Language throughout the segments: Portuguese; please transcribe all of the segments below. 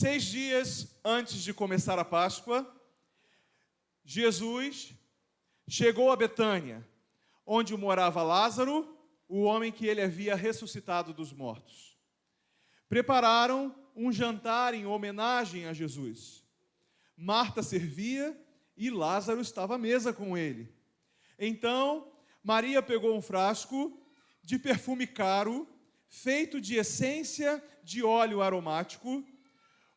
6 dias antes de começar a Páscoa, Jesus chegou a Betânia, onde morava Lázaro, o homem que ele havia ressuscitado dos mortos. Prepararam um jantar em homenagem a Jesus. Marta servia e Lázaro estava à mesa com ele. Então, Maria pegou um frasco de perfume caro, feito de essência de óleo aromático,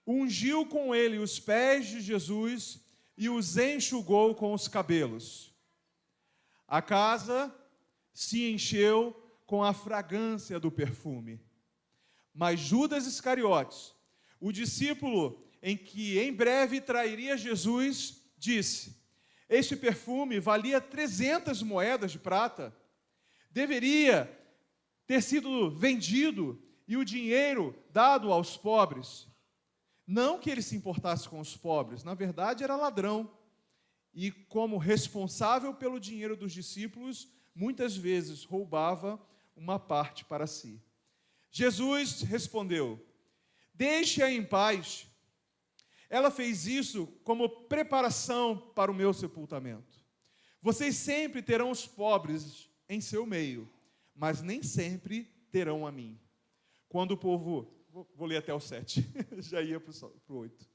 ungiu com ele os pés de Jesus e os enxugou com os cabelos. A casa se encheu com a fragrância do perfume. Mas Judas Iscariotes, o discípulo em que em breve trairia Jesus, disse: este perfume valia 300 moedas de prata. Deveria ter sido vendido e o dinheiro dado aos pobres. Não que ele se importasse com os pobres, na verdade era ladrão. E como responsável pelo dinheiro dos discípulos, muitas vezes roubava uma parte para si. Jesus respondeu: deixe-a em paz. Ela fez isso como preparação para o meu sepultamento. Vocês sempre terão os pobres em seu meio, mas nem sempre terão a mim. Quando o povo... Vou ler até o 7, já ia para o 8.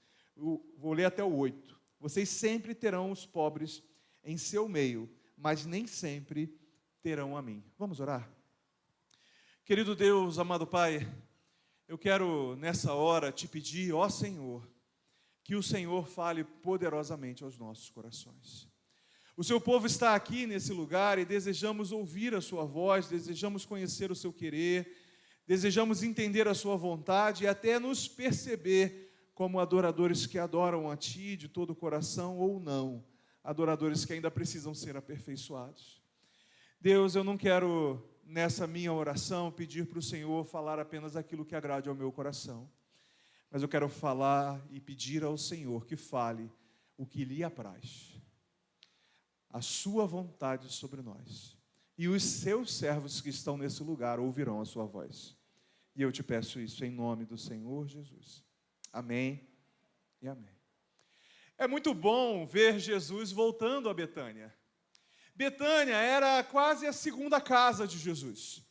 Vou ler até o 8. Vocês sempre terão os pobres em seu meio, mas nem sempre terão a mim. Vamos orar? Querido Deus, amado Pai, eu quero nessa hora te pedir, ó Senhor, que o Senhor fale poderosamente aos nossos corações. O seu povo está aqui nesse lugar e desejamos ouvir a sua voz, desejamos conhecer o seu querer, desejamos entender a sua vontade e até nos perceber como adoradores que adoram a Ti de todo o coração ou não, adoradores que ainda precisam ser aperfeiçoados. Deus, eu não quero, nessa minha oração, pedir para o Senhor falar apenas aquilo que agrade ao meu coração, mas eu quero falar e pedir ao Senhor que fale o que lhe apraz, a sua vontade sobre nós. E os seus servos que estão nesse lugar ouvirão a sua voz. E eu te peço isso em nome do Senhor Jesus. Amém e amém. É muito bom ver Jesus voltando a Betânia. Betânia era quase a segunda casa de Jesus.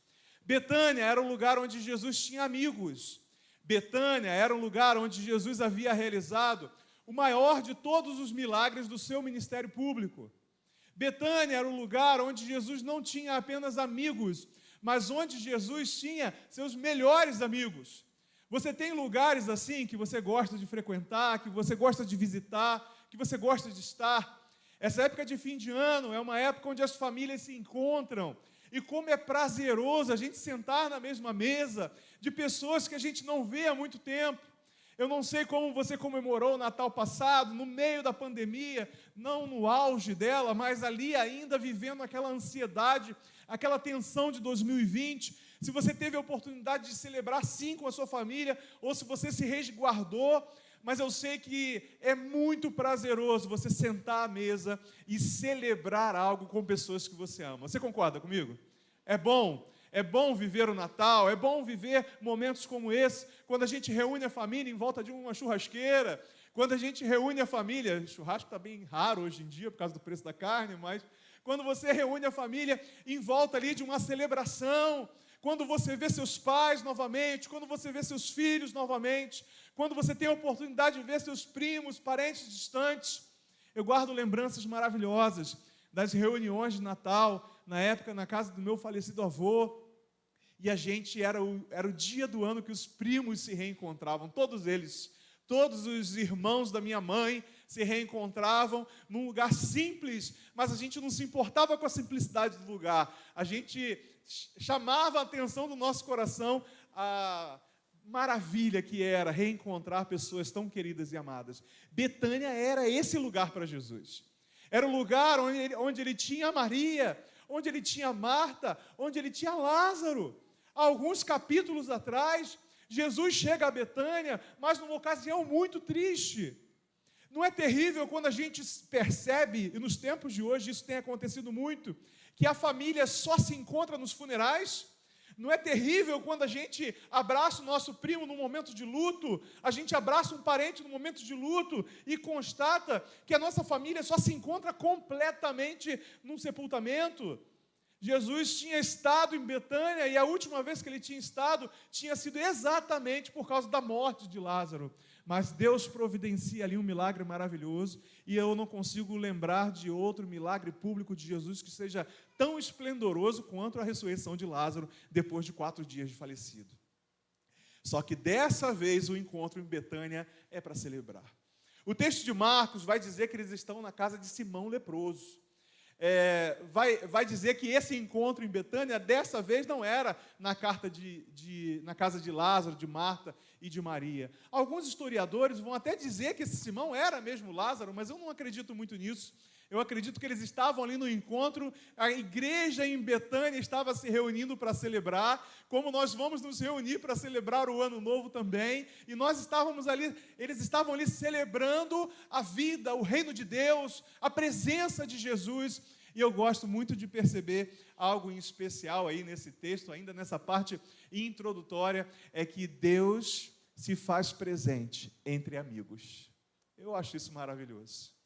Betânia era um lugar onde Jesus tinha amigos. Betânia era um lugar onde Jesus havia realizado o maior de todos os milagres do seu ministério público. Betânia era um lugar onde Jesus não tinha apenas amigos, mas onde Jesus tinha seus melhores amigos. Você tem lugares assim que você gosta de frequentar, que você gosta de visitar, que você gosta de estar. Essa época de fim de ano é uma época onde as famílias se encontram. E como é prazeroso a gente sentar na mesma mesa de pessoas que a gente não vê há muito tempo. Eu não sei como você comemorou o Natal passado, no meio da pandemia, não no auge dela, mas ali ainda vivendo aquela ansiedade, aquela tensão de 2020. Se você teve a oportunidade de celebrar sim com a sua família, ou se você se resguardou, mas eu sei que é muito prazeroso você sentar à mesa e celebrar algo com pessoas que você ama. Você concorda comigo? É bom viver o Natal, é bom viver momentos como esse, quando a gente reúne a família em volta de uma churrasqueira, quando a gente reúne a família, churrasco está bem raro hoje em dia por causa do preço da carne, mas quando você reúne a família em volta ali de uma celebração, quando você vê seus pais novamente, quando você vê seus filhos novamente, quando você tem a oportunidade de ver seus primos, parentes distantes. Eu guardo lembranças maravilhosas das reuniões de Natal, na época na casa do meu falecido avô, e a gente era o dia do ano que os primos se reencontravam, todos eles, todos os irmãos da minha mãe se reencontravam num lugar simples, mas a gente não se importava com a simplicidade do lugar, a gente chamava a atenção do nosso coração a maravilha que era reencontrar pessoas tão queridas e amadas. Betânia era esse lugar para Jesus. Era o lugar onde ele tinha Maria, onde ele tinha Marta, onde ele tinha Lázaro. Há alguns capítulos atrás, Jesus chega a Betânia, mas numa ocasião muito triste. Não é terrível quando a gente percebe, e nos tempos de hoje isso tem acontecido muito, que a família só se encontra nos funerais? Não é terrível quando a gente abraça o nosso primo no momento de luto, a gente abraça um parente no momento de luto e constata que a nossa família só se encontra completamente num sepultamento? Jesus tinha estado em Betânia e a última vez que ele tinha estado tinha sido exatamente por causa da morte de Lázaro. Mas Deus providencia ali um milagre maravilhoso e eu não consigo lembrar de outro milagre público de Jesus que seja tão esplendoroso quanto a ressurreição de Lázaro depois de 4 dias de falecido. Só que dessa vez o encontro em Betânia é para celebrar. O texto de Marcos vai dizer que eles estão na casa de Simão leproso. Vai dizer que esse encontro em Betânia, dessa vez, não era na casa de Lázaro, de Marta e de Maria. Alguns historiadores vão até dizer que esse Simão era mesmo Lázaro, mas eu não acredito muito nisso. Eu acredito que eles estavam ali no encontro, a igreja em Betânia estava se reunindo para celebrar, como nós vamos nos reunir para celebrar o Ano Novo também, e eles estavam ali celebrando a vida, o reino de Deus, a presença de Jesus, e eu gosto muito de perceber algo em especial aí nesse texto, ainda nessa parte introdutória, é que Deus se faz presente entre amigos. Eu acho isso maravilhoso.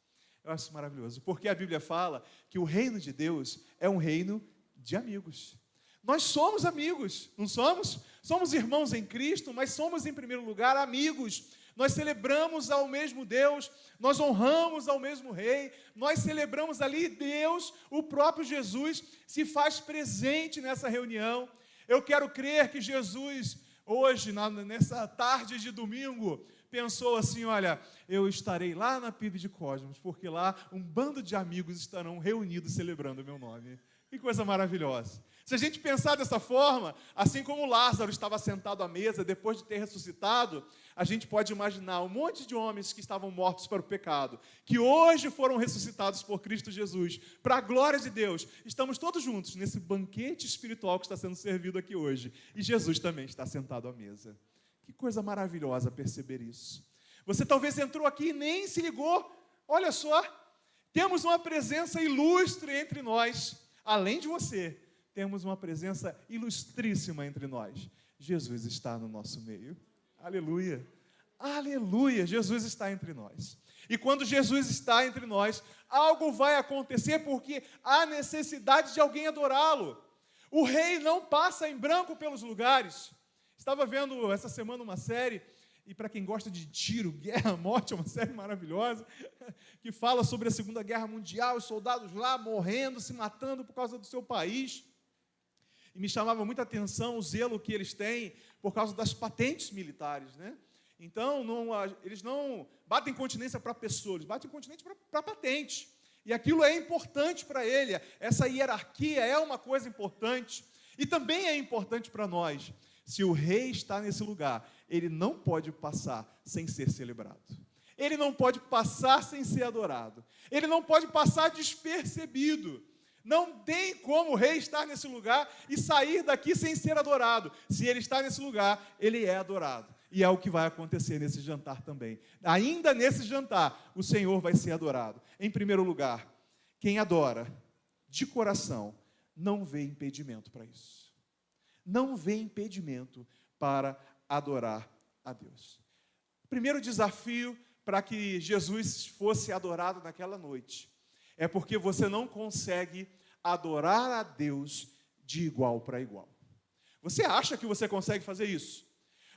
Eu acho isso maravilhoso, porque a Bíblia fala que o reino de Deus é um reino de amigos. Nós somos amigos, não somos? Somos irmãos em Cristo, mas somos, em primeiro lugar, amigos. Nós celebramos ao mesmo Deus, nós honramos ao mesmo Rei, nós celebramos ali Deus, o próprio Jesus, se faz presente nessa reunião. Eu quero crer que Jesus, hoje, nessa tarde de domingo, pensou assim, olha, eu estarei lá na PIB de Cosmos, porque lá um bando de amigos estarão reunidos celebrando o meu nome. Que coisa maravilhosa. Se a gente pensar dessa forma, assim como Lázaro estava sentado à mesa depois de ter ressuscitado, a gente pode imaginar um monte de homens que estavam mortos para o pecado, que hoje foram ressuscitados por Cristo Jesus, para a glória de Deus. Estamos todos juntos nesse banquete espiritual que está sendo servido aqui hoje. E Jesus também está sentado à mesa. Que coisa maravilhosa perceber isso. Você talvez entrou aqui e nem se ligou. Olha só, temos uma presença ilustre entre nós. Além de você, temos uma presença ilustríssima entre nós. Jesus está no nosso meio. Aleluia. Aleluia, Jesus está entre nós. E quando Jesus está entre nós, algo vai acontecer porque há necessidade de alguém adorá-lo. O rei não passa em branco pelos lugares. Estava vendo essa semana uma série, e para quem gosta de tiro, guerra, morte, é uma série maravilhosa, que fala sobre a Segunda Guerra Mundial, os soldados lá morrendo, se matando por causa do seu país. E me chamava muita atenção o zelo que eles têm por causa das patentes militares, né? Então, eles não batem continência para pessoas, eles batem continência para patente. E aquilo é importante para ele, essa hierarquia é uma coisa importante. E também é importante para nós. Se o rei está nesse lugar, ele não pode passar sem ser celebrado. Ele não pode passar sem ser adorado. Ele não pode passar despercebido. Não tem como o rei estar nesse lugar e sair daqui sem ser adorado. Se ele está nesse lugar, ele é adorado. E é o que vai acontecer nesse jantar também. Ainda nesse jantar, o Senhor vai ser adorado. Em primeiro lugar, quem adora de coração não vê impedimento para isso. Não vê impedimento para adorar a Deus. O primeiro desafio para que Jesus fosse adorado naquela noite é porque você não consegue adorar a Deus de igual para igual. Você acha que você consegue fazer isso?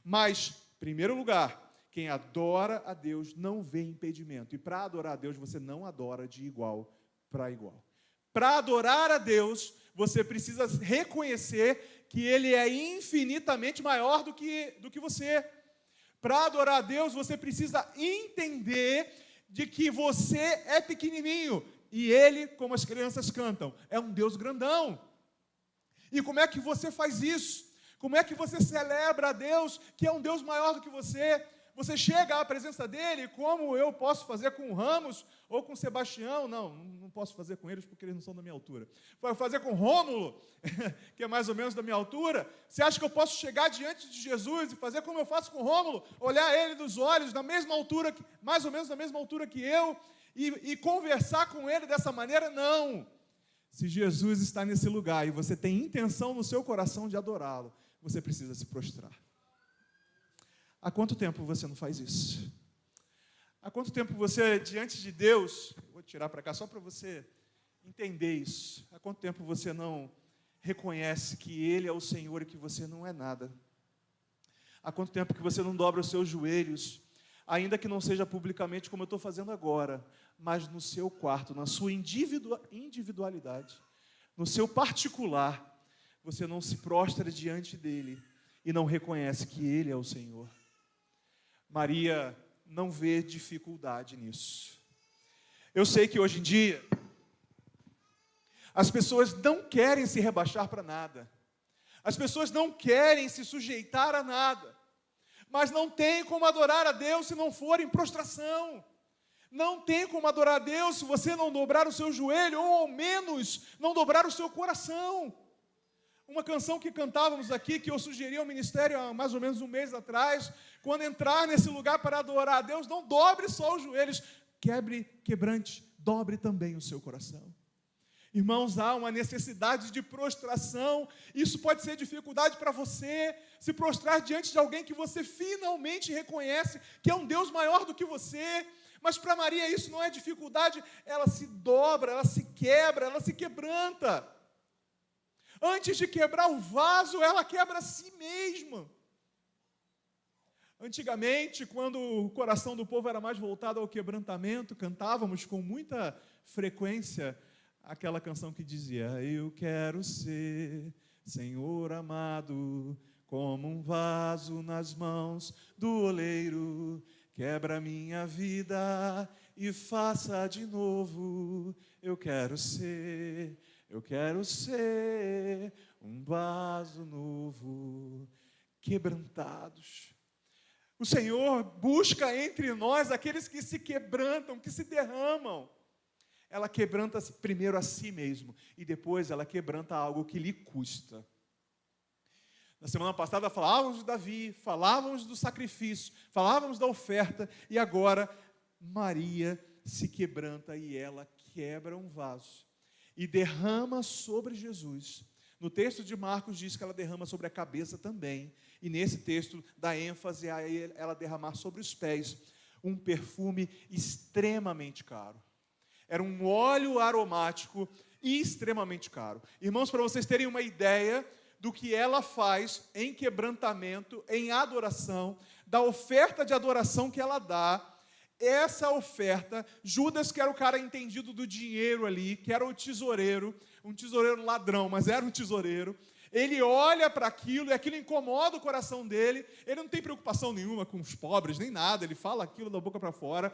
Mas, em primeiro lugar, quem adora a Deus não vê impedimento. E para adorar a Deus, você não adora de igual para igual. Para adorar a Deus, você precisa reconhecer que Ele é infinitamente maior do que você. Para adorar a Deus, você precisa entender de que você é pequenininho e Ele, como as crianças cantam, é um Deus grandão. E como é que você faz isso? Como é que você celebra a Deus, que é um Deus maior do que você? Você chega à presença dEle, como eu posso fazer com o Ramos ou com o Sebastião? Não posso fazer com eles porque eles não são da minha altura. Vou fazer com o Rômulo, que é mais ou menos da minha altura. Você acha que eu posso chegar diante de Jesus e fazer como eu faço com o Rômulo? Olhar ele nos olhos, na mesma altura, mais ou menos da mesma altura que eu, e conversar com ele dessa maneira? Não. Se Jesus está nesse lugar e você tem intenção no seu coração de adorá-lo, você precisa se prostrar. Há quanto tempo você não faz isso? Há quanto tempo você, diante de Deus, vou tirar para cá só para você entender isso. Há quanto tempo você não reconhece que Ele é o Senhor e que você não é nada? Há quanto tempo que você não dobra os seus joelhos, ainda que não seja publicamente como eu estou fazendo agora, mas no seu quarto, na sua individualidade, no seu particular, você não se prostra diante dEle e não reconhece que Ele é o Senhor. Maria não vê dificuldade nisso. Eu sei que hoje em dia, as pessoas não querem se rebaixar para nada. As pessoas não querem se sujeitar a nada. Mas não tem como adorar a Deus se não for em prostração. Não tem como adorar a Deus se você não dobrar o seu joelho, ou ao menos não dobrar o seu coração. Uma canção que cantávamos aqui, que eu sugeri ao ministério há mais ou menos um mês atrás, quando entrar nesse lugar para adorar a Deus, não dobre só os joelhos, quebrante, dobre também o seu coração. Irmãos, há uma necessidade de prostração. Isso pode ser dificuldade para você, se prostrar diante de alguém que você finalmente reconhece que é um Deus maior do que você. Mas para Maria isso não é dificuldade, ela se dobra, ela se quebra, ela se quebranta. Antes de quebrar o vaso, ela quebra a si mesma. Antigamente, quando o coração do povo era mais voltado ao quebrantamento, cantávamos com muita frequência aquela canção que dizia: eu quero ser, Senhor amado, como um vaso nas mãos do oleiro. Quebra minha vida e faça de novo. Eu quero ser um vaso novo. Quebrantados. O Senhor busca entre nós aqueles que se quebrantam, que se derramam. Ela quebranta primeiro a si mesmo e depois ela quebranta algo que lhe custa. Na semana passada falávamos de Davi, falávamos do sacrifício, falávamos da oferta e agora Maria se quebranta e ela quebra um vaso e derrama sobre Jesus. No texto de Marcos diz que ela derrama sobre a cabeça também, e nesse texto dá ênfase a ela derramar sobre os pés um perfume extremamente caro. Era um óleo aromático extremamente caro. Irmãos, para vocês terem uma ideia do que ela faz em quebrantamento, em adoração, da oferta de adoração que ela dá, essa oferta, Judas, que era o cara entendido do dinheiro ali, que era o tesoureiro, um tesoureiro ladrão, mas era um tesoureiro, ele olha para aquilo e aquilo incomoda o coração dele, ele não tem preocupação nenhuma com os pobres, nem nada, ele fala aquilo da boca para fora,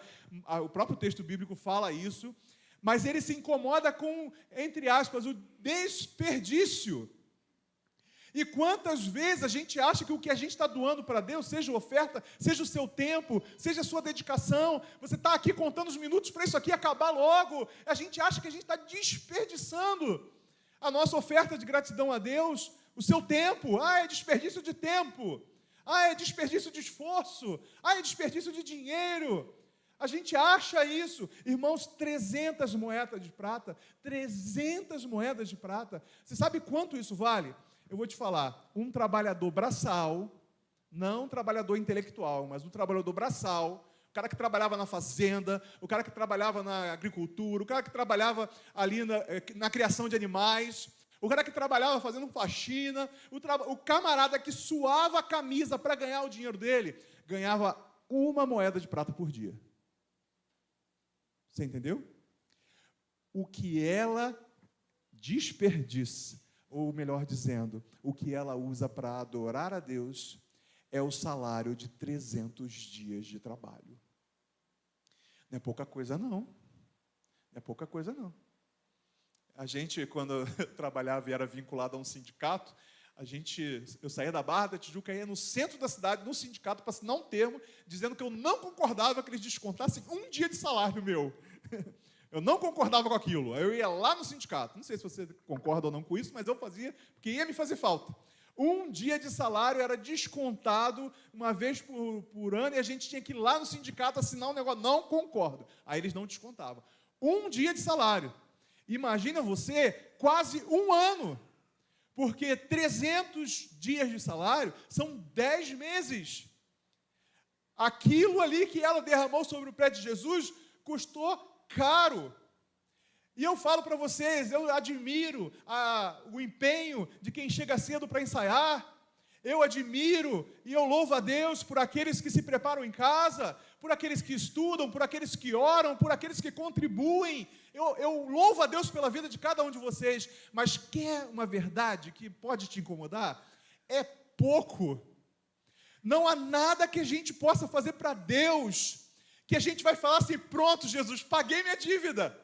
o próprio texto bíblico fala isso, mas ele se incomoda com, entre aspas, o desperdício. E quantas vezes a gente acha que o que a gente está doando para Deus, seja oferta, seja o seu tempo, seja a sua dedicação, você está aqui contando os minutos para isso aqui acabar logo, a gente acha que a gente está desperdiçando a nossa oferta de gratidão a Deus, o seu tempo, é desperdício de tempo, é desperdício de esforço, é desperdício de dinheiro. A gente acha isso. Irmãos, 300 moedas de prata, 300 moedas de prata. Você sabe quanto isso vale? Eu vou te falar, um trabalhador braçal, não um trabalhador intelectual, mas um trabalhador braçal, o cara que trabalhava na fazenda, o cara que trabalhava na agricultura, o cara que trabalhava ali na criação de animais, o cara que trabalhava fazendo faxina, o camarada que suava a camisa para ganhar o dinheiro dele, ganhava 1 moeda de prata por dia. Você entendeu? O que ela desperdiça, ou melhor dizendo, o que ela usa para adorar a Deus, é o salário de 300 dias de trabalho. Não é pouca coisa, não. Não é pouca coisa, não. A gente, quando eu trabalhava e era vinculado a um sindicato, eu saía da Barra da Tijuca, ia no centro da cidade, no sindicato, para assinar um termo, dizendo que eu não concordava que eles descontassem 1 dia de salário meu. Eu não concordava com aquilo. Eu ia lá no sindicato. Não sei se você concorda ou não com isso, mas eu fazia, porque ia me fazer falta. 1 dia de salário era descontado uma vez por ano e a gente tinha que ir lá no sindicato assinar um negócio. Não concordo. Aí eles não descontavam. 1 dia de salário. Imagina você, quase um ano, porque 300 dias de salário são 10 meses. Aquilo ali que ela derramou sobre o pé de Jesus custou caro. E eu falo para vocês, eu admiro o empenho de quem chega cedo para ensaiar. Eu admiro e eu louvo a Deus por aqueles que se preparam em casa, por aqueles que estudam, por aqueles que oram, por aqueles que contribuem. Eu louvo a Deus pela vida de cada um de vocês, mas quer uma verdade que pode te incomodar? É pouco. Não há nada que a gente possa fazer para Deus, que a gente vai falar assim, pronto, Jesus, paguei minha dívida.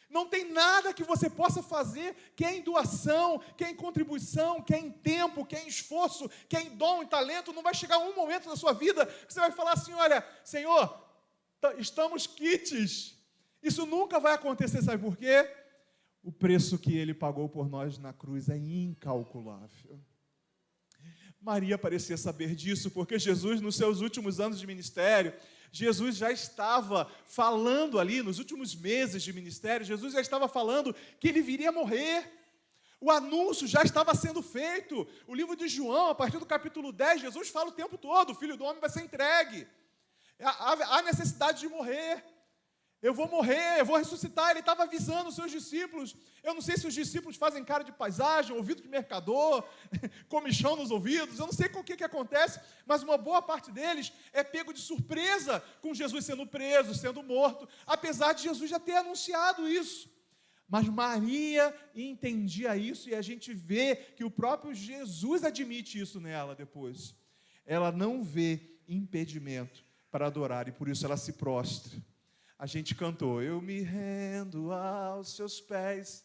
Não tem nada que você possa fazer, que é em doação, que é em contribuição, que é em tempo, que é em esforço, que é em dom e talento. Não vai chegar um momento na sua vida que você vai falar assim, olha, Senhor, estamos quites. Isso nunca vai acontecer, sabe por quê? O preço que Ele pagou por nós na cruz é incalculável. Maria parecia saber disso, porque Jesus, nos seus últimos anos de ministério, Jesus já estava falando ali, nos últimos meses de ministério, Jesus já estava falando que Ele viria morrer. O anúncio já estava sendo feito. O livro de João, a partir do capítulo 10, Jesus fala o tempo todo, o Filho do Homem vai ser entregue. Há necessidade de morrer. Eu vou morrer, eu vou ressuscitar. Ele estava avisando os seus discípulos. Eu não sei se os discípulos fazem cara de paisagem, ouvido de mercador, comichão nos ouvidos. Eu não sei o que acontece, mas uma boa parte deles é pego de surpresa com Jesus sendo preso, sendo morto, apesar de Jesus já ter anunciado isso. Mas Maria entendia isso e a gente vê que o próprio Jesus admite isso nela depois. Ela não vê impedimento para adorar e por isso ela se prostra. A gente cantou, eu me rendo aos seus pés,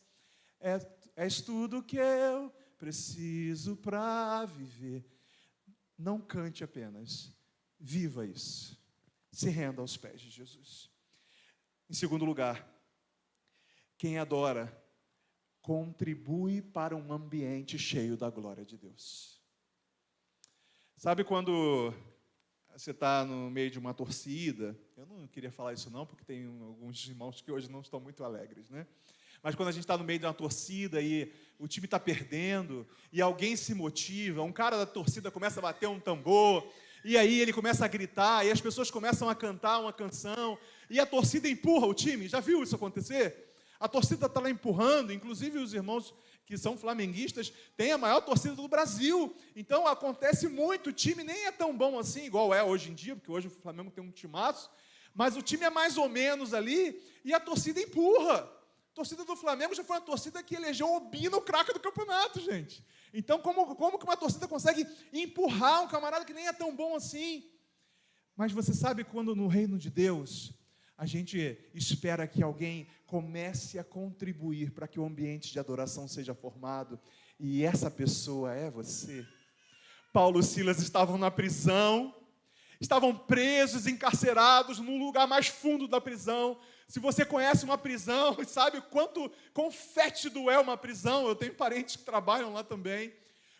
és tudo que eu preciso para viver. Não cante apenas, viva isso. Se renda aos pés de Jesus. Em segundo lugar, quem adora contribui para um ambiente cheio da glória de Deus. Sabe quando você está no meio de uma torcida, eu não queria falar isso não, porque tem alguns irmãos que hoje não estão muito alegres, né? Mas quando a gente está no meio de uma torcida e o time está perdendo, e alguém se motiva, um cara da torcida começa a bater um tambor, e aí ele começa a gritar, e as pessoas começam a cantar uma canção, e a torcida empurra o time, já viu isso acontecer? A torcida está lá empurrando, inclusive os irmãos que são flamenguistas, têm a maior torcida do Brasil. Então, acontece muito, o time nem é tão bom assim, igual é hoje em dia, porque hoje o Flamengo tem um timaço, mas o time é mais ou menos ali, e a torcida empurra. A torcida do Flamengo já foi uma torcida que elegeu o Bino o craque do campeonato, gente. Então, como que uma torcida consegue empurrar um camarada que nem é tão bom assim? Mas você sabe quando no reino de Deus a gente espera que alguém comece a contribuir para que o ambiente de adoração seja formado, e essa pessoa é você. Paulo e Silas estavam na prisão, estavam presos, encarcerados, no lugar mais fundo da prisão. Se você conhece uma prisão e sabe quão fétido é uma prisão, eu tenho parentes que trabalham lá também,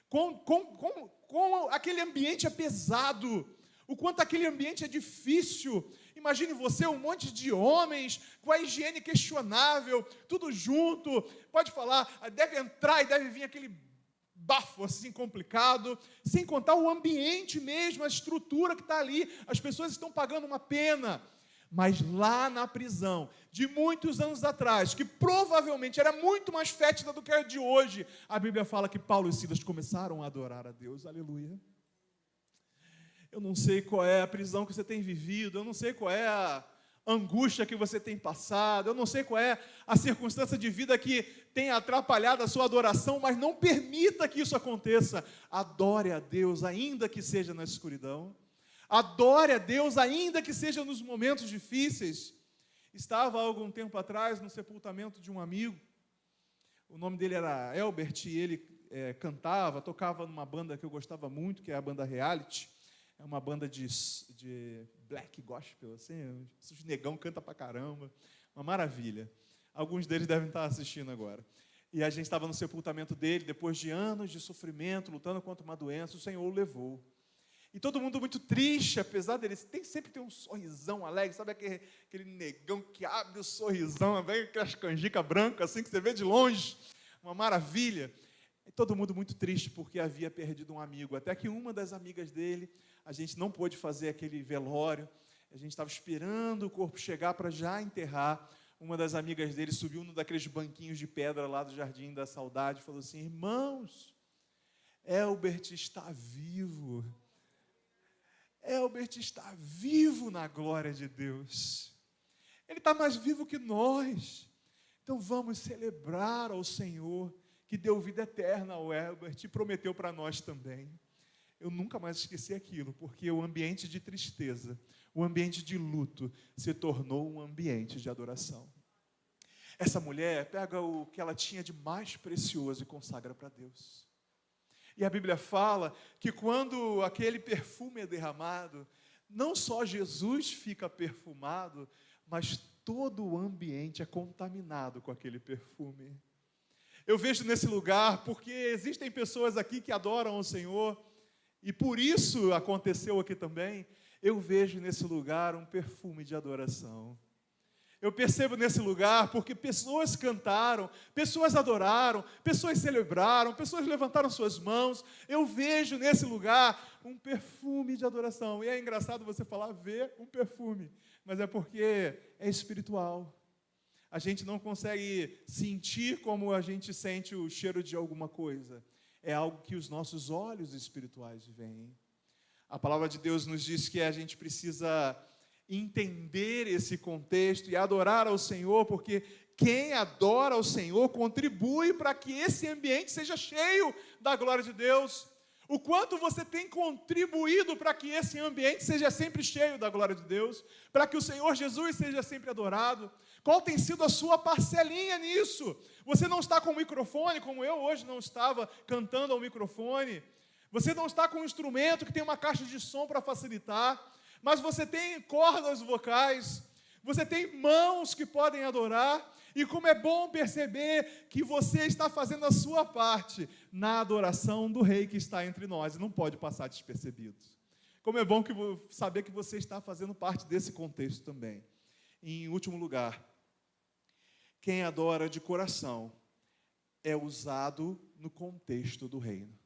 como aquele ambiente é pesado, o quanto aquele ambiente é difícil. Imagine você, um monte de homens, com a higiene questionável, tudo junto, pode falar, deve entrar e deve vir aquele bafo assim complicado, sem contar o ambiente mesmo, a estrutura que está ali, as pessoas estão pagando uma pena. Mas lá na prisão, de muitos anos atrás, que provavelmente era muito mais fétida do que a de hoje, a Bíblia fala que Paulo e Silas começaram a adorar a Deus, aleluia. Eu não sei qual é a prisão que você tem vivido, eu não sei qual é a angústia que você tem passado, eu não sei qual é a circunstância de vida que tem atrapalhado a sua adoração, mas não permita que isso aconteça. Adore a Deus, ainda que seja na escuridão. Adore a Deus, ainda que seja nos momentos difíceis. Estava há algum tempo atrás no sepultamento de um amigo, o nome dele era Elbert, e ele cantava, tocava numa banda que eu gostava muito, que é a banda Reality. É uma banda de black gospel, assim, os negão canta pra caramba, uma maravilha. Alguns deles devem estar assistindo agora. E a gente estava no sepultamento dele, depois de anos de sofrimento, lutando contra uma doença, o Senhor o levou. E todo mundo muito triste, apesar dele sempre tem um sorrisão alegre, sabe aquele negão que abre o sorrisão, vem aquelas canjicas brancas, assim, que você vê de longe, uma maravilha. E todo mundo muito triste, porque havia perdido um amigo, até que uma das amigas dele, a gente não pôde fazer aquele velório, a gente estava esperando o corpo chegar para já enterrar. Uma das amigas dele subiu num daqueles banquinhos de pedra lá do Jardim da Saudade e falou assim: irmãos, Elbert está vivo. Elbert está vivo na glória de Deus. Ele está mais vivo que nós. Então vamos celebrar ao Senhor, que deu vida eterna ao Elbert e prometeu para nós também. Eu nunca mais esqueci aquilo, porque o ambiente de tristeza, o ambiente de luto, se tornou um ambiente de adoração. Essa mulher pega o que ela tinha de mais precioso e consagra para Deus. E a Bíblia fala que quando aquele perfume é derramado, não só Jesus fica perfumado, mas todo o ambiente é contaminado com aquele perfume. Eu vejo nesse lugar, porque existem pessoas aqui que adoram o Senhor, e por isso aconteceu aqui também, eu vejo nesse lugar um perfume de adoração. Eu percebo nesse lugar porque pessoas cantaram, pessoas adoraram, pessoas celebraram, pessoas levantaram suas mãos. Eu vejo nesse lugar um perfume de adoração. E é engraçado você falar, ver um perfume, mas é porque é espiritual. A gente não consegue sentir como a gente sente o cheiro de alguma coisa. É algo que os nossos olhos espirituais veem. A palavra de Deus nos diz que a gente precisa entender esse contexto e adorar ao Senhor, porque quem adora ao Senhor contribui para que esse ambiente seja cheio da glória de Deus. O quanto você tem contribuído para que esse ambiente seja sempre cheio da glória de Deus, para que o Senhor Jesus seja sempre adorado. Qual tem sido a sua parcelinha nisso? Você não está com o microfone, como eu hoje não estava cantando ao microfone. Você não está com um instrumento que tem uma caixa de som para facilitar, mas você tem cordas vocais, você tem mãos que podem adorar, e como é bom perceber que você está fazendo a sua parte na adoração do Rei que está entre nós, e não pode passar despercebido. Como é bom saber que você está fazendo parte desse contexto também. Em último lugar, quem adora de coração é usado no contexto do reino.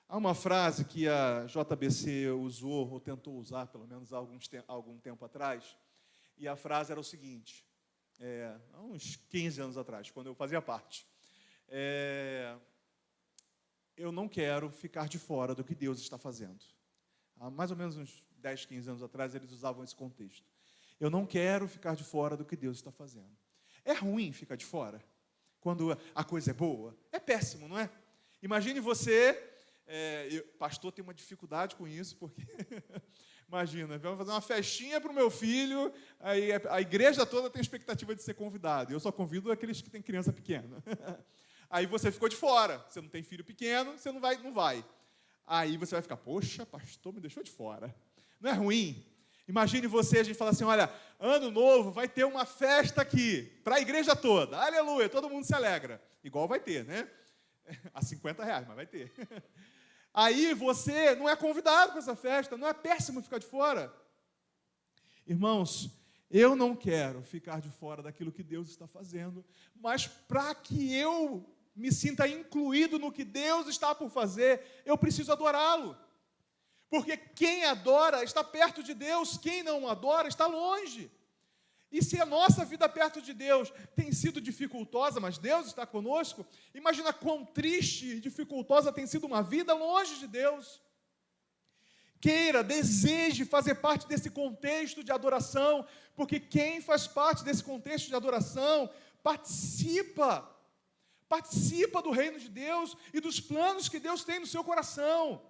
Há uma frase que a JBC usou, ou tentou usar, pelo menos há algum tempo atrás, e a frase era o seguinte, há uns 15 anos atrás, quando eu fazia parte. Eu não quero ficar de fora do que Deus está fazendo. Há mais ou menos uns 10, 15 anos atrás, eles usavam esse contexto. Eu não quero ficar de fora do que Deus está fazendo. É ruim ficar de fora, quando a coisa é boa. É péssimo, não é? Imagine você... pastor tem uma dificuldade com isso, porque imagina, vamos fazer uma festinha para o meu filho, aí a igreja toda tem expectativa de ser convidado, eu só convido aqueles que têm criança pequena. Aí você ficou de fora, você não tem filho pequeno, você não vai. Aí você vai ficar, poxa, pastor me deixou de fora. Não é ruim? Imagine você, a gente fala assim, olha, ano novo, vai ter uma festa aqui, para a igreja toda, aleluia, todo mundo se alegra, igual vai ter, né? A R$50, mas vai ter. Aí você não é convidado para essa festa, não é péssimo ficar de fora? Irmãos, eu não quero ficar de fora daquilo que Deus está fazendo, mas para que eu me sinta incluído no que Deus está por fazer, eu preciso adorá-lo. Porque quem adora está perto de Deus, quem não adora está longe. E se a nossa vida perto de Deus tem sido dificultosa, mas Deus está conosco, imagina quão triste e dificultosa tem sido uma vida longe de Deus. Queira, deseje fazer parte desse contexto de adoração, porque quem faz parte desse contexto de adoração participa do reino de Deus e dos planos que Deus tem no seu coração.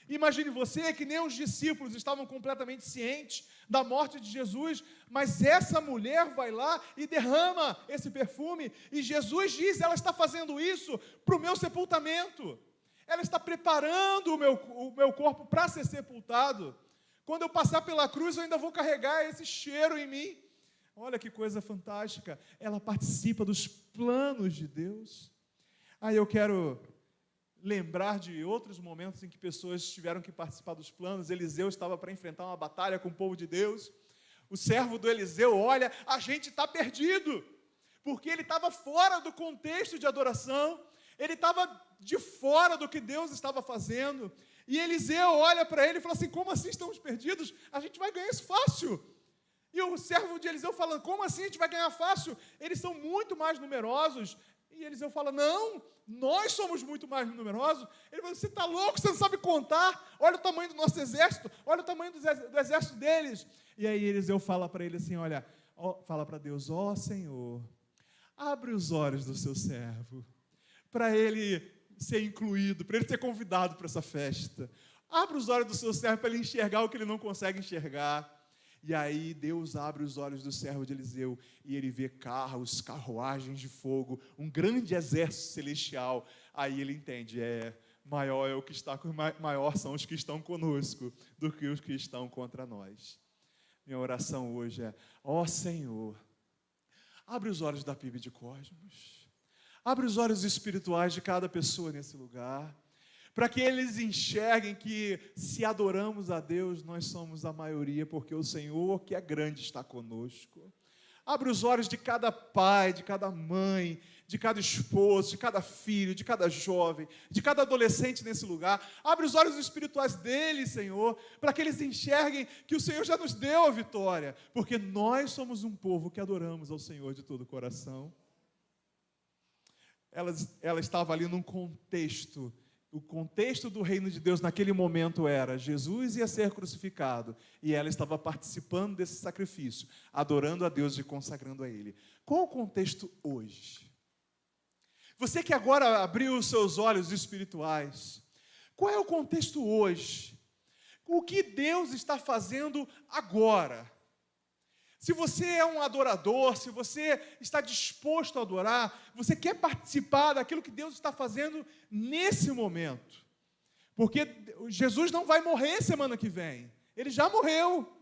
Imagine você que nem os discípulos estavam completamente cientes da morte de Jesus, mas essa mulher vai lá e derrama esse perfume, e Jesus diz, ela está fazendo isso para o meu sepultamento, ela está preparando o meu corpo para ser sepultado. Quando eu passar pela cruz, eu ainda vou carregar esse cheiro em mim. Olha que coisa fantástica, ela participa dos planos de Deus. Aí eu quero lembrar de outros momentos em que pessoas tiveram que participar dos planos. Eliseu estava para enfrentar uma batalha com o povo de Deus. O servo do Eliseu, olha, a gente está perdido, porque ele estava fora do contexto de adoração, ele estava de fora do que Deus estava fazendo. E Eliseu olha para ele e fala assim: como assim estamos perdidos? A gente vai ganhar isso fácil. E o servo de Eliseu fala: como assim a gente vai ganhar fácil? Eles são muito mais numerosos. E Eliseu fala: não, nós somos muito mais numerosos. Ele fala: você está louco, você não sabe contar, olha o tamanho do nosso exército, olha o tamanho do exército deles. E aí Eliseu fala para ele assim, olha, fala para Deus: ó Senhor, abre os olhos do seu servo, para ele ser incluído, para ele ser convidado para essa festa. Abre os olhos do seu servo para ele enxergar o que ele não consegue enxergar. E aí Deus abre os olhos do servo de Eliseu e ele vê carros, carruagens de fogo, um grande exército celestial. Aí ele entende, maior são os que estão conosco do que os que estão contra nós. Minha oração hoje é: ó Senhor, abre os olhos da PIB de Cosmos, abre os olhos espirituais de cada pessoa nesse lugar, para que eles enxerguem que, se adoramos a Deus, nós somos a maioria, porque o Senhor, que é grande, está conosco. Abre os olhos de cada pai, de cada mãe, de cada esposo, de cada filho, de cada jovem, de cada adolescente nesse lugar. Abre os olhos espirituais deles, Senhor, para que eles enxerguem que o Senhor já nos deu a vitória, porque nós somos um povo que adoramos ao Senhor de todo o coração. Ela estava ali num contexto. O contexto do reino de Deus naquele momento era: Jesus ia ser crucificado e ela estava participando desse sacrifício, adorando a Deus e consagrando a Ele. Qual o contexto hoje? Você que agora abriu os seus olhos espirituais, qual é o contexto hoje? O que Deus está fazendo agora? Se você é um adorador, se você está disposto a adorar, você quer participar daquilo que Deus está fazendo nesse momento. Porque Jesus não vai morrer semana que vem. Ele já morreu.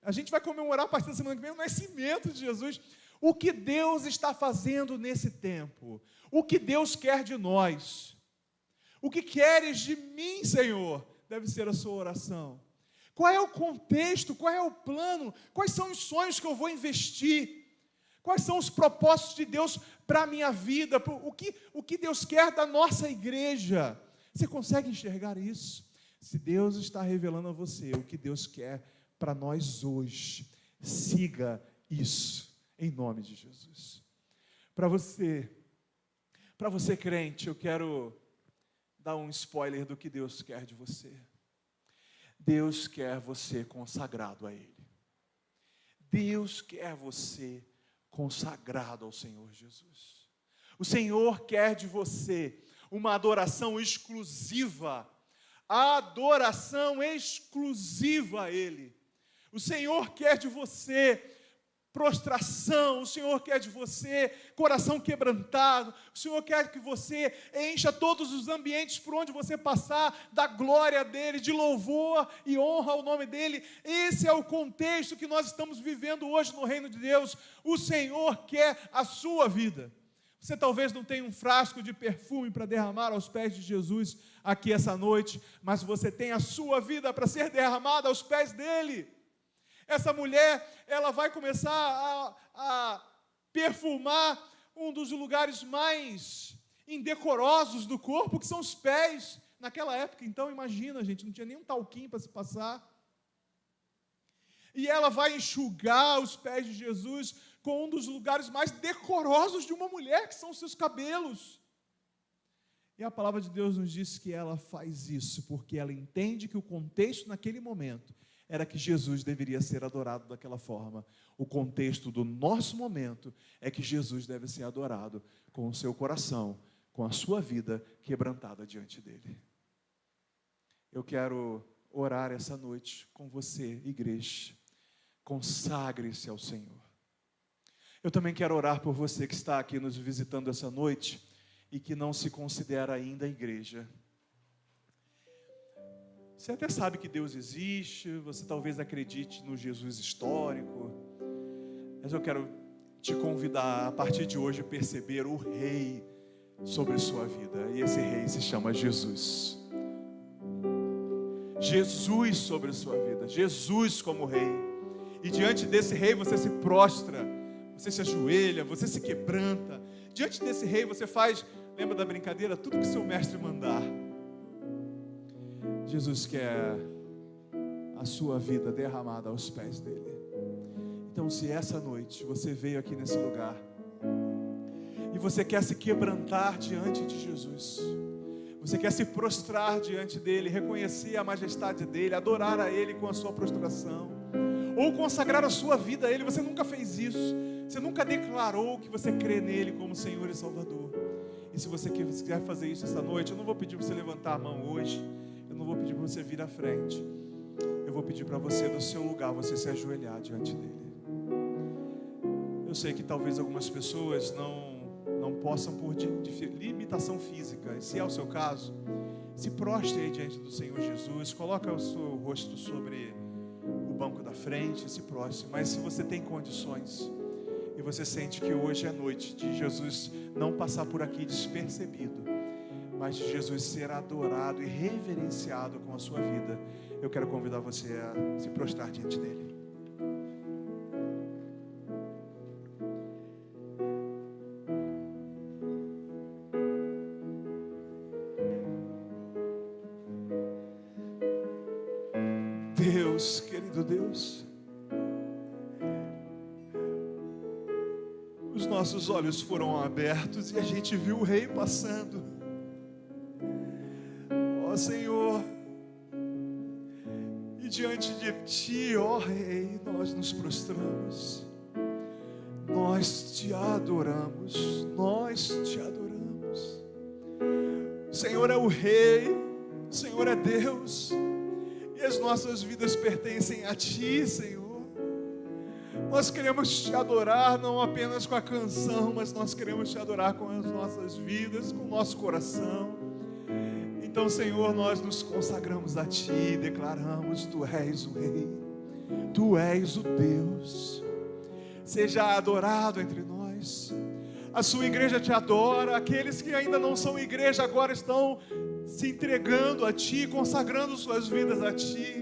A gente vai comemorar a partir da semana que vem o nascimento de Jesus. O que Deus está fazendo nesse tempo? O que Deus quer de nós? O que queres de mim, Senhor? Deve ser a sua oração. Qual é o contexto? Qual é o plano? Quais são os sonhos que eu vou investir? Quais são os propósitos de Deus para a minha vida? O que Deus quer da nossa igreja? Você consegue enxergar isso? Se Deus está revelando a você o que Deus quer para nós hoje, siga isso, em nome de Jesus. Para você crente, eu quero dar um spoiler do que Deus quer de você. Deus quer você consagrado a Ele. Deus quer você consagrado ao Senhor Jesus. O Senhor quer de você uma adoração exclusiva. A adoração exclusiva a Ele. O Senhor quer de você prostração, o Senhor quer de você coração quebrantado, o Senhor quer que você encha todos os ambientes por onde você passar da glória dEle, de louvor e honra ao nome dEle. Esse é o contexto que nós estamos vivendo hoje no reino de Deus. O Senhor quer a sua vida. Você talvez não tenha um frasco de perfume para derramar aos pés de Jesus aqui essa noite, mas você tem a sua vida para ser derramada aos pés dEle. Essa mulher, ela vai começar a perfumar um dos lugares mais indecorosos do corpo, que são os pés. Naquela época, então, imagina, gente, não tinha nem um talquinho para se passar. E ela vai enxugar os pés de Jesus com um dos lugares mais decorosos de uma mulher, que são os seus cabelos. E a palavra de Deus nos diz que ela faz isso porque ela entende que o contexto naquele momento era que Jesus deveria ser adorado daquela forma. O contexto do nosso momento é que Jesus deve ser adorado com o seu coração, com a sua vida quebrantada diante dele. Eu quero orar essa noite com você, igreja. Consagre-se ao Senhor. Eu também quero orar por você que está aqui nos visitando essa noite e que não se considera ainda igreja. Você até sabe que Deus existe, você talvez acredite no Jesus histórico, mas eu quero te convidar a partir de hoje a perceber o Rei sobre sua vida. E esse rei se chama Jesus. Jesus sobre a sua vida, Jesus como rei. E diante desse rei você se prostra, você se ajoelha, você se quebranta. Diante desse rei você faz, lembra da brincadeira? Tudo que seu mestre mandar. Jesus quer a sua vida derramada aos pés dele. Então, se essa noite você veio aqui nesse lugar e você quer se quebrantar diante de Jesus, você quer se prostrar diante dele, reconhecer a majestade dele, adorar a ele com a sua prostração, ou consagrar a sua vida a ele, você nunca fez isso, você nunca declarou que você crê nele como Senhor e Salvador. E se você quer fazer isso esta noite, eu não vou pedir para você levantar a mão hoje, eu não vou pedir para você vir à frente, eu vou pedir para você do seu lugar, você se ajoelhar diante dele. Eu sei que talvez algumas pessoas não possam por limitação física, e se é o seu caso, se prostre aí diante do Senhor Jesus, coloca o seu rosto sobre o banco da frente, se prostre. Mas se você tem condições e você sente que hoje é noite de Jesus não passar por aqui despercebido, mas de Jesus ser adorado e reverenciado com a sua vida, eu quero convidar você a se prostrar diante dele. Deus, querido Deus, os nossos olhos foram abertos e a gente viu o rei passando. Ó Senhor, e diante de ti, ó rei, nós nos prostramos, nós te adoramos, nós te adoramos. O Senhor é o rei, o Senhor é Deus, e as nossas vidas pertencem a ti, Senhor. Nós queremos te adorar não apenas com a canção, mas nós queremos te adorar com as nossas vidas, com o nosso coração. Então, Senhor, nós nos consagramos a ti, declaramos: tu és o rei, tu és o Deus. Seja adorado entre nós. A sua igreja te adora. Aqueles que ainda não são igreja agora estão se entregando a ti, consagrando suas vidas a ti.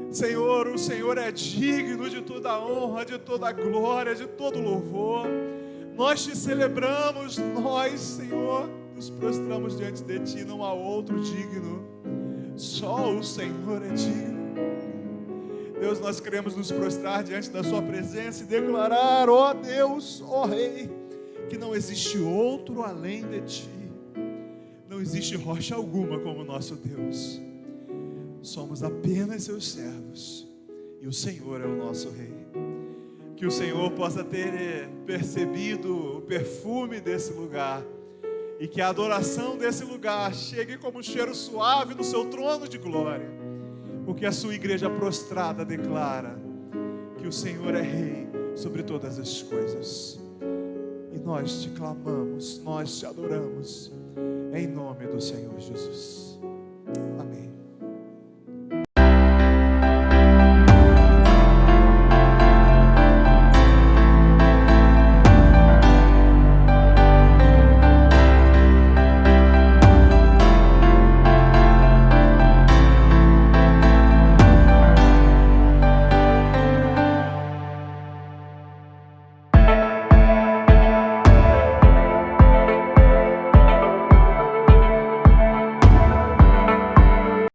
Senhor, o Senhor é digno de toda a honra, de toda a glória, de todo louvor. Nós te celebramos, nós, Senhor, nos prostramos diante de ti, não há outro digno, só o Senhor é digno. Deus, nós queremos nos prostrar diante da sua presença e declarar: ó Deus, ó Rei, que não existe outro além de ti. Não existe rocha alguma como o nosso Deus. Somos apenas seus servos e o Senhor é o nosso Rei. Que o Senhor possa ter percebido o perfume desse lugar e que a adoração desse lugar chegue como um cheiro suave no seu trono de glória, porque a sua igreja prostrada declara que o Senhor é Rei sobre todas as coisas. E nós te clamamos, nós te adoramos, em nome do Senhor Jesus.